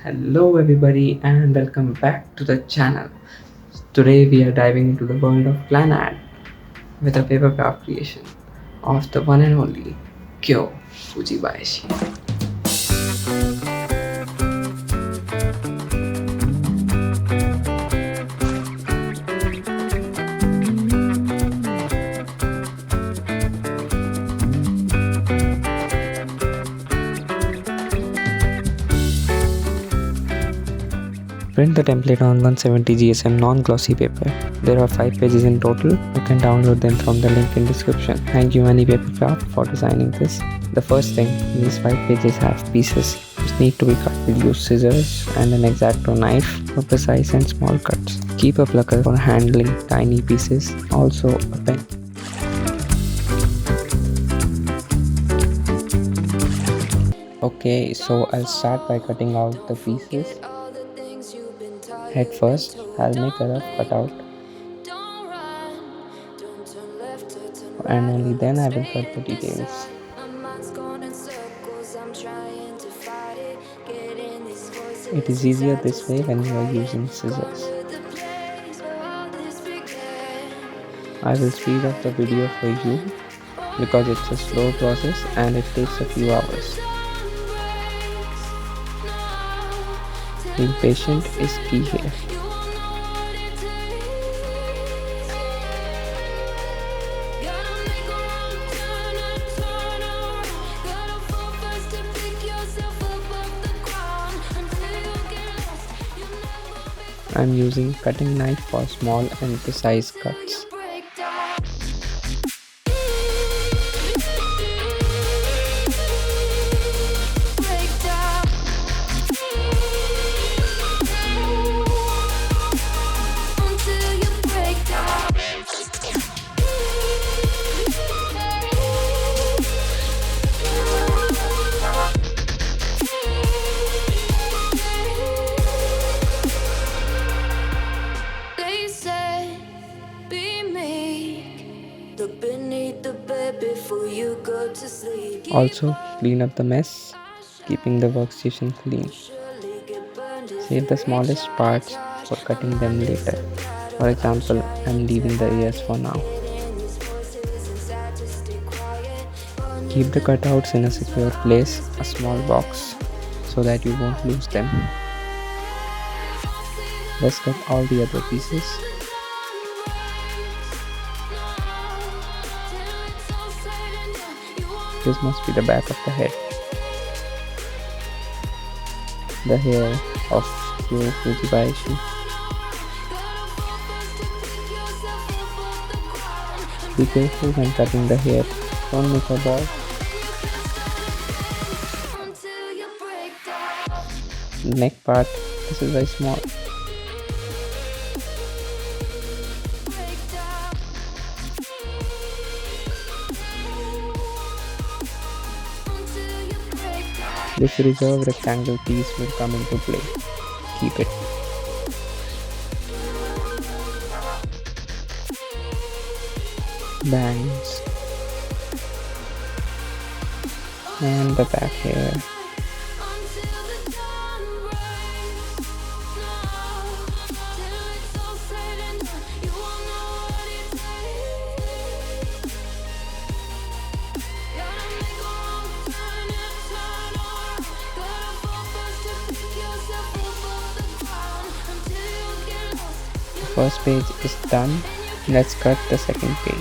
Hello, everybody, and welcome back to the channel. Today, we are diving into the world of Planet with a papercraft creation of the one and only Kyo Fujibayashi. Print the template on 170 GSM non-glossy paper. There are 5 pages in total. You can download them from the link in description. Thank you Mani Papercraft for designing this. The first thing, these 5 pages have pieces which need to be cut. We'll use scissors and an X-Acto knife for precise and small cuts. Keep a plucker for handling tiny pieces. Also a pen. Okay, so I'll start by cutting out the pieces. Head first, I'll make a rough cutout and only then I will cut the details. It is easier this way when you are using scissors. I will speed up the video for you because it's a slow process and it takes a few hours. Being patient is key here. I'm using cutting knife for small and precise cuts. Also, clean up the mess, keeping the workstation clean. Save the smallest parts for cutting them later. For example, I'm leaving the ears for now. Keep the cutouts in a secure place, a small box, so that you won't lose them. Let's cut all the other pieces. This must be the back of the head. The hair of Kyo Fujibayashi. Be careful when cutting the hair. Don't make a ball. Neck part. This is very small. This reserved rectangle piece will come into play. Keep it. Bangs. And the back hair. First page is done. Let's cut the second page.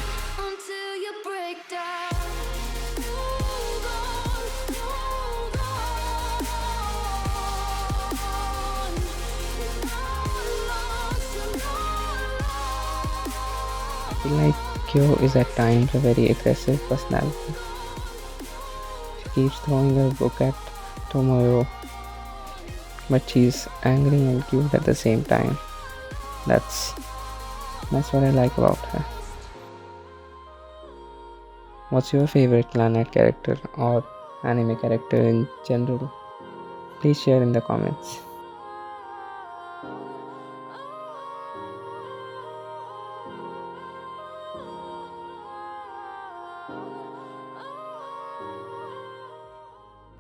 I feel like Kyo is at times a very aggressive personality. She keeps throwing her book at Tomoyo, but she's angry and cute at the same time. That's what I like about her. What's your favorite Clannad character or anime character in general? Please share in the comments.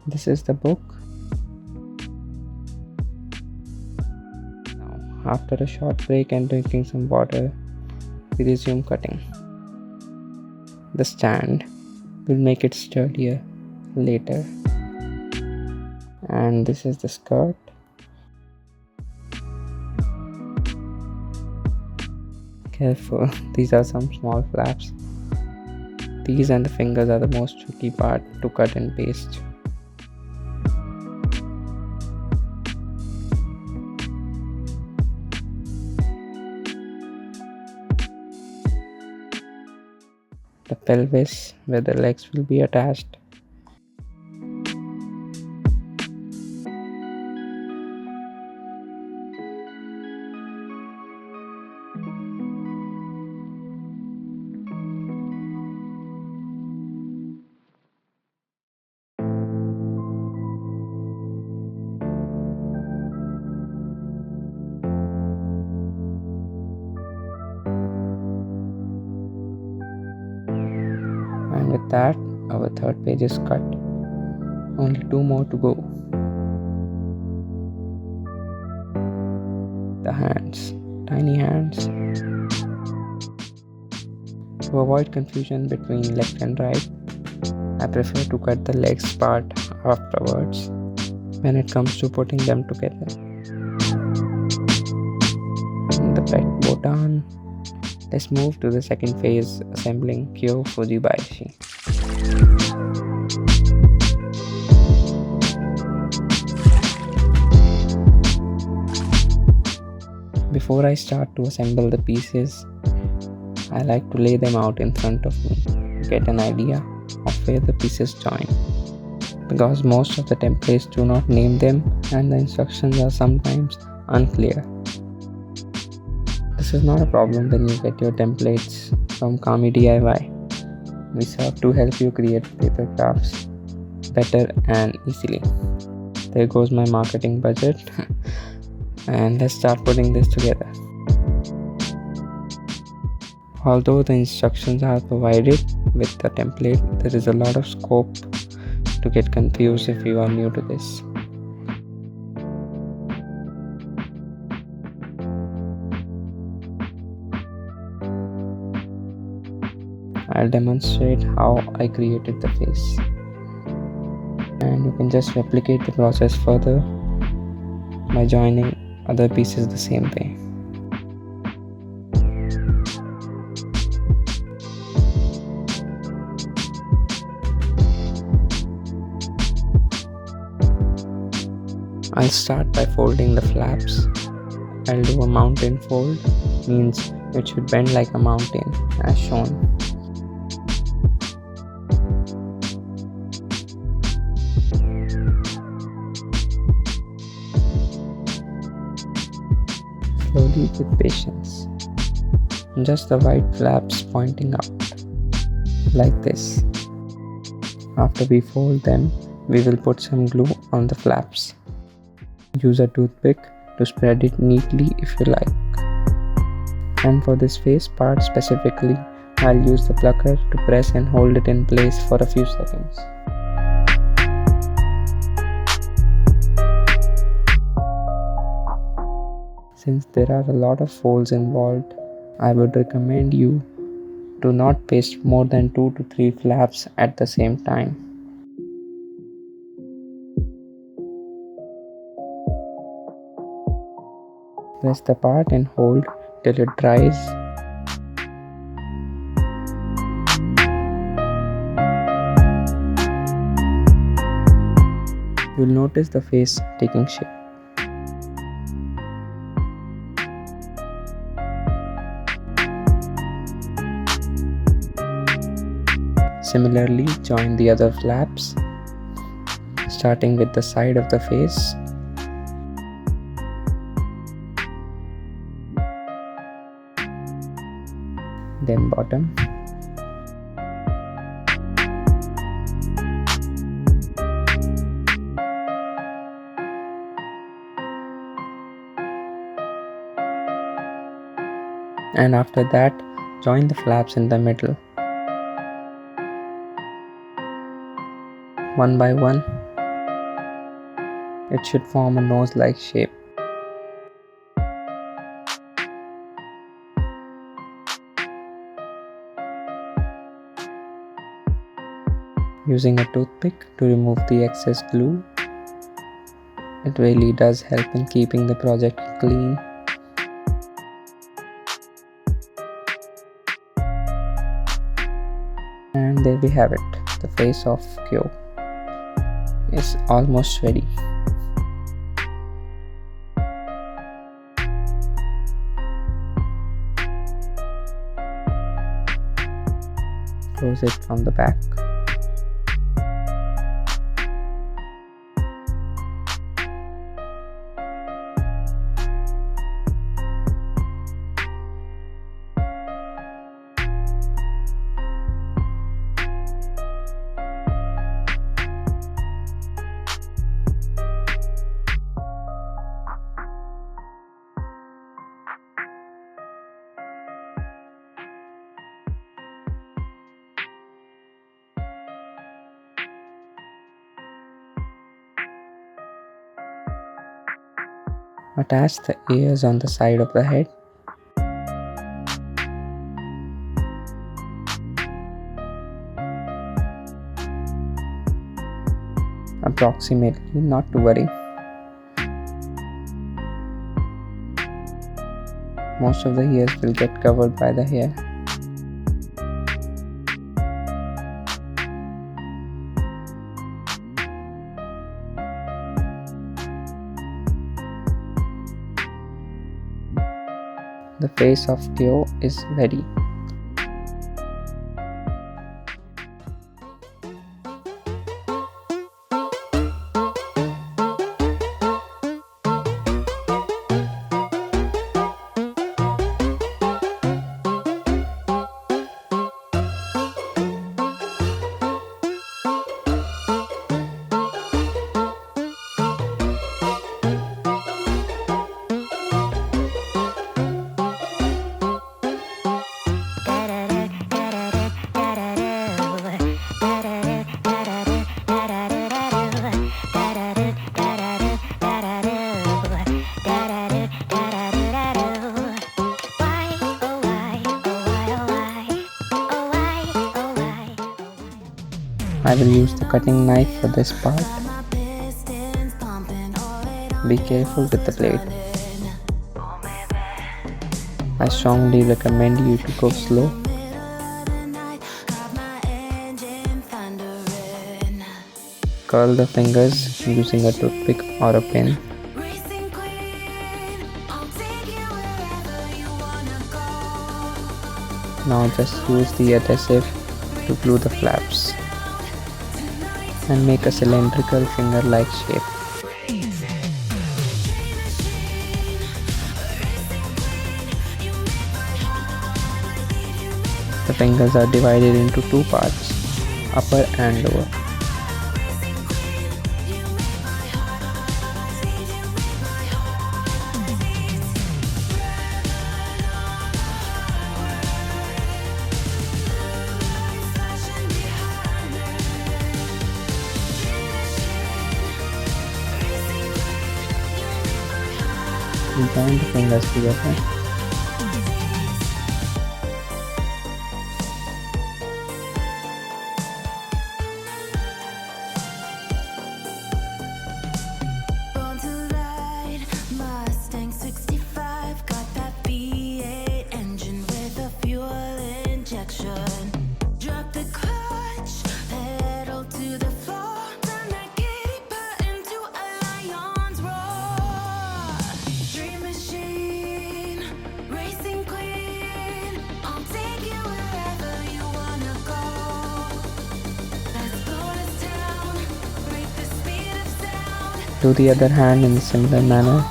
This is the book. After a short break and drinking some water, we resume cutting. The stand will make it sturdier later. And this is the skirt. Careful, these are some small flaps. These and the fingers are the most tricky part to cut and paste. The pelvis where the legs will be attached. And with that, our third page is cut. Only 2 more to go. The hands, tiny hands. To avoid confusion between left and right, I prefer to cut the legs part afterwards when it comes to putting them together. And the pet botan. Let's move to the second phase, assembling Kyo Fujibayashi. Before I start to assemble the pieces, I like to lay them out in front of me to get an idea of where the pieces join. Because most of the templates do not name them and the instructions are sometimes unclear. This is not a problem when you get your templates from Kami DIY. We serve to help you create paper crafts better and easily. There goes my marketing budget. And let's start putting this together. Although the instructions are provided with the template, there is a lot of scope to get confused if you are new to this. I'll demonstrate how I created the face, and you can just replicate the process further by joining other pieces the same way. I'll start by folding the flaps. I'll do a mountain fold, means it should bend like a mountain as shown. Slowly with patience. Just the white flaps pointing out, like this. After we fold them, we will put some glue on the flaps. Use a toothpick to spread it neatly if you like. And for this face part specifically, I'll use the plucker to press and hold it in place for a few seconds. Since there are a lot of folds involved, I would recommend you to not paste more than 2 to 3 flaps at the same time. Press the part and hold till it dries. You'll notice the face taking shape. Similarly, join the other flaps, starting with the side of the face. Then bottom. And after that, join the flaps in the middle. One by one, it should form a nose-like shape. using a toothpick to remove the excess glue. It really does help in keeping the project clean. And there we have it. The face of Kyo is almost ready. Close it from the back. Attach the ears on the side of the head. Approximately, not to worry. Most of the ears will get covered by the hair. The face of Kyo is ready. I will use the cutting knife for this part. Be careful with the blade. I strongly recommend you to go slow. Curl the fingers using a toothpick or a pin. Now just use the adhesive to glue the flaps and make a cylindrical finger-like shape. The fingers are divided into two parts, upper and lower. Join the fingers together. Born to ride, Mustang 65, got that V8 engine with a fuel injection. Drop the clutch, pedal to the floor, turn that giddy button to a lion's roar. Dream machine, racing queen, I'll take you wherever you wanna go. Let's blow this town, break the speed of sound. Do the other hand in a similar manner.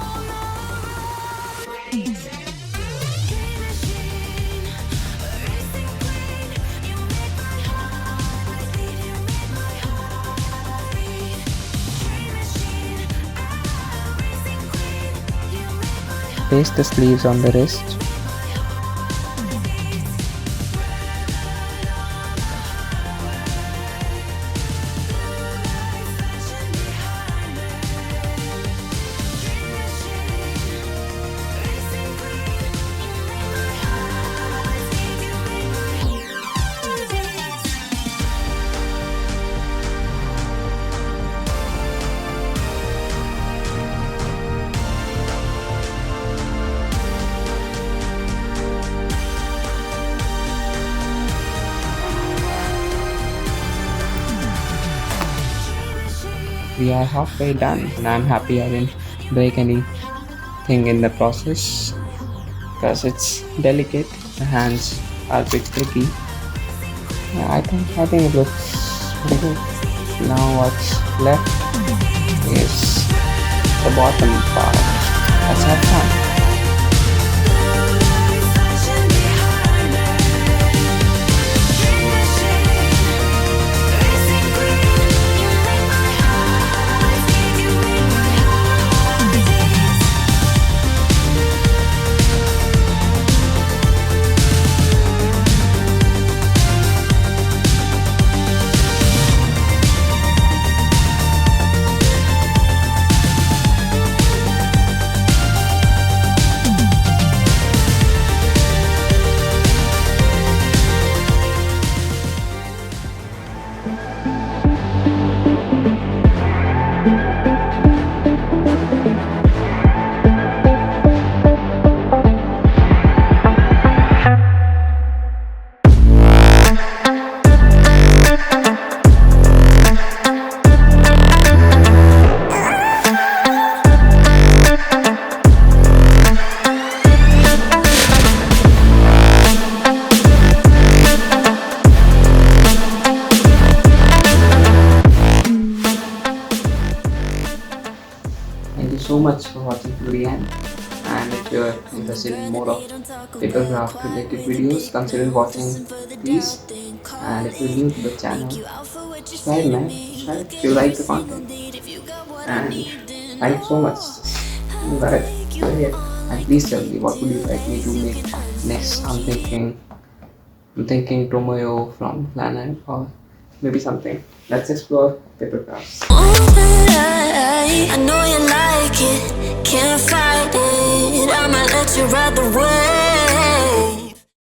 Paste the sleeves on the wrist. we are halfway done, and I'm happy I didn't break anything in the process because it's delicate. The hands are a bit tricky. Yeah, I think it looks pretty good. Now what's left is the bottom part. Let's have fun. Reflection behind it. In the shade, racing green. You make my heart beat. You make my heart beat. Thank you so much for watching to the end. And if you're interested in more of paper craft related videos, consider watching these. And if you're new to the channel, subscribe man, subscribe if you like the content. And thank you so much. But and please tell me what would you like me to make next. I'm thinking Tomoyo from Planet or maybe something. Let's explore paper crafts. I know you like it, can't fight it. I might let you ride the wave.